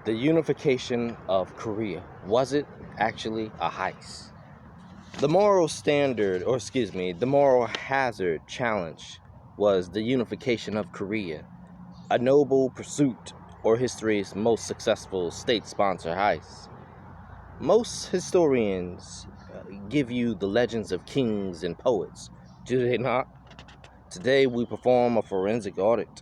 The unification of Korea. Was it actually a heist? The moral the moral hazard challenge was the unification of Korea, a noble pursuit or history's most successful state-sponsored heist. Most historians give you the legends of kings and poets, do they not? Today we perform a forensic audit.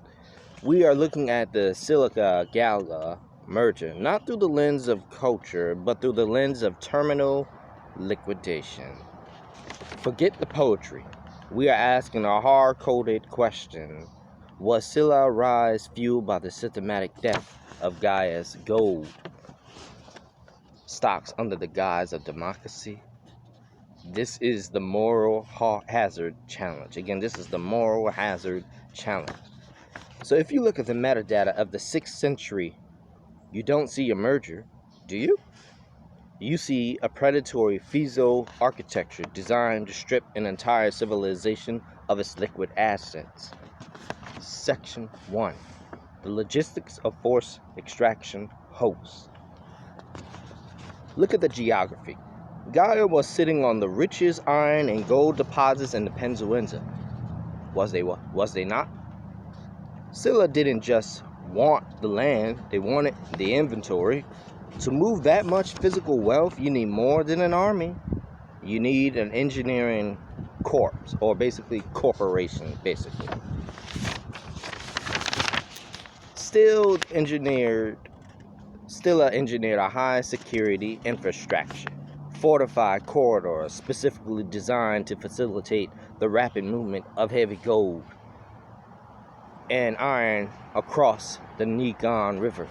We are looking at the Silla-Gaya merger, not through the lens of culture, but through the lens of terminal liquidation. Forget the poetry. We are asking a hard-coded question. Was Silla rise fueled by the systematic death of Gaya's gold stocks under the guise of democracy? This is the moral hazard challenge. Again, this is the moral hazard challenge. So if you look at the metadata of the 6th century, you don't see a merger, do you? You see a predatory fiscal architecture designed to strip an entire civilization of its liquid assets. Section 1. The logistics of force extraction hosts. Look at the geography. Gaya was sitting on the richest iron and gold deposits in the peninsula. Was they not? Silla didn't just want the land, they wanted the inventory. To move that much physical wealth, you need more than an army. You need an engineering corps, or basically corporation, basically. Silla engineered a high security infrastructure, fortified corridors specifically designed to facilitate the rapid movement of heavy gold and iron across the Mekong River.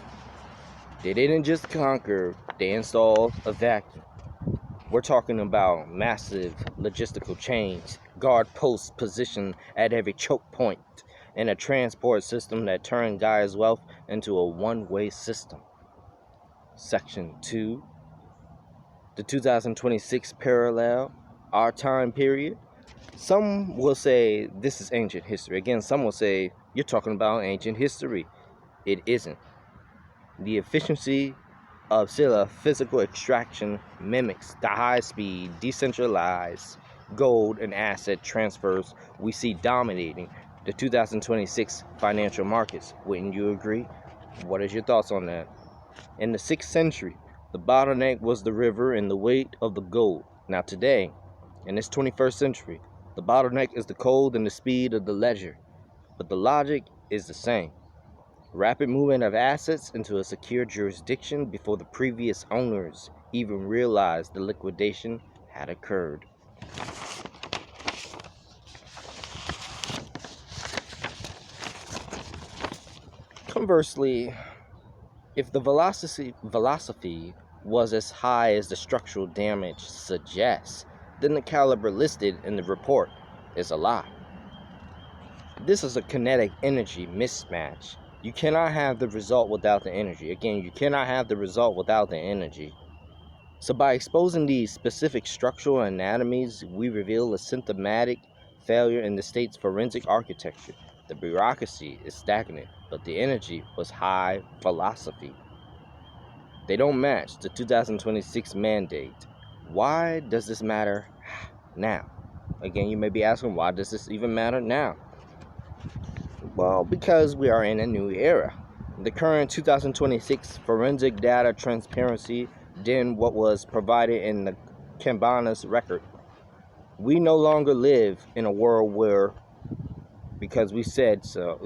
They didn't just conquer, they installed a vacuum. We're talking about massive logistical chains, guard posts positioned at every choke point, and a transport system that turned Gaya's wealth into a one-way system. Section 2. The 2026 parallel, our time period. Some will say this is ancient history. Again, some will say you're talking about ancient history. It isn't. The efficiency of Silla physical extraction mimics the high-speed, decentralized gold and asset transfers we see dominating the 2026 financial markets. Wouldn't you agree? What is your thoughts on that? In the 6th century, the bottleneck was the river and the weight of the gold. Now today, in this 21st century, the bottleneck is the cold and the speed of the ledger. But the logic is the same. Rapid movement of assets into a secure jurisdiction before the previous owners even realized the liquidation had occurred. Conversely, if the velocity was as high as the structural damage suggests, then the caliber listed in the report is a lie. This is a kinetic energy mismatch. You cannot have the result without the energy. Again, you cannot have the result without the energy. So by exposing these specific structural anatomies, we reveal a symptomatic failure in the state's forensic architecture. The bureaucracy is stagnant, but the energy was high velocity. They don't match the 2026 mandate. Why does this matter now? Again, you may be asking, why does this even matter now? Well, because we are in a new era. The current 2026 forensic data transparency than what was provided in the Kambana's record. We no longer live in a world where, because we said so,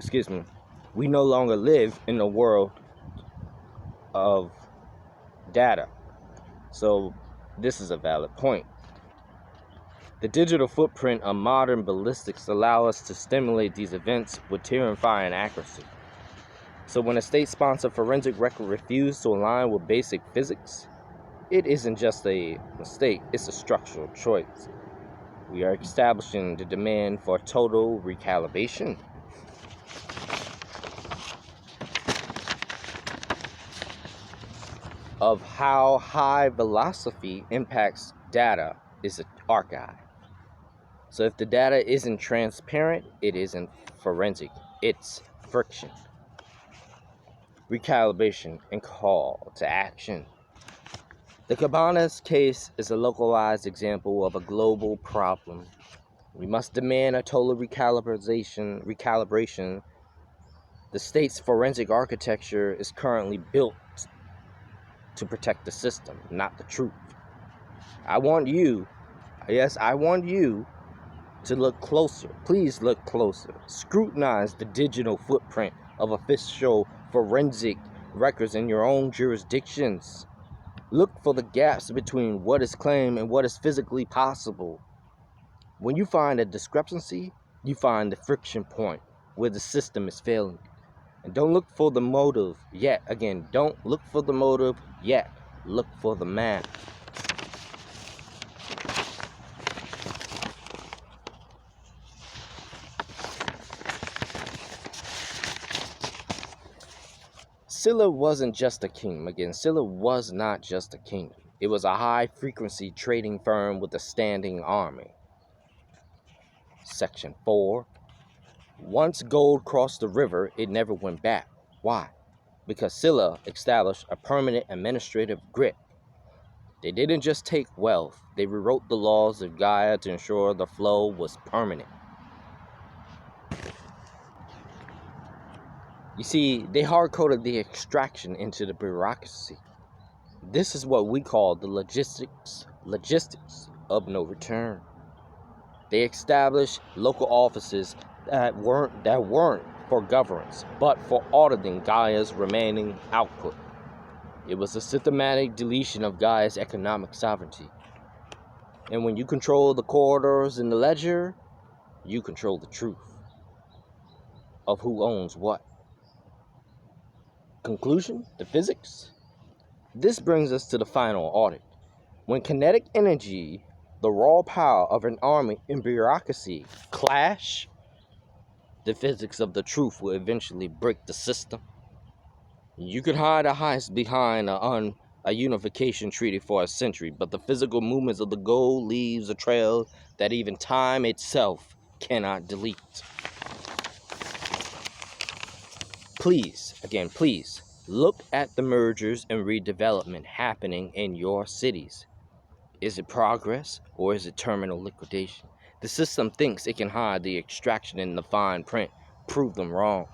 we no longer live in a world of data. So this is a valid point. The digital footprint of modern ballistics allow us to stimulate these events with terrifying accuracy. So when a state-sponsored forensic record refuses to align with basic physics, it isn't just a mistake, it's a structural choice. We are establishing the demand for total recalibration. Of how high velocity impacts data is an archive. So if the data isn't transparent, it isn't forensic, it's friction. recalibration, and call to action. The Cabana's case is a localized example of a global problem. We must demand a total recalibration. The state's forensic architecture is currently built to protect the system, not the truth. I want you to look closer. Please look closer. Scrutinize the digital footprint of official forensic records in your own jurisdictions. Look for the gaps between what is claimed and what is physically possible. When you find a discrepancy, you find the friction point where the system is failing. And don't look for the motive yet. Again, don't look for the motive yet. Look for the map. Silla wasn't just a kingdom. Again, Silla was not just a kingdom. It was a high-frequency trading firm with a standing army. Section 4. Once gold crossed the river, it never went back. Why? Because Silla established a permanent administrative grip. They didn't just take wealth, they rewrote the laws of Gaia to ensure the flow was permanent. You see, they hard-coded the extraction into the bureaucracy. This is what we call the logistics of no return. They established local offices that weren't for governance, but for auditing Gaia's remaining output. It was a systematic deletion of Gaia's economic sovereignty. And when you control the corridors in the ledger, you control the truth of who owns what. Conclusion, the physics. This brings us to the final audit. When kinetic energy, the raw power of an army and bureaucracy clash, the physics of the truth will eventually break the system. You could hide a heist behind a unification treaty for a century, but the physical movements of the gold leaves a trail that even time itself cannot delete. Please, look at the mergers and redevelopment happening in your cities. Is it progress or is it terminal liquidation? The system thinks it can hide the extraction in the fine print. Prove them wrong.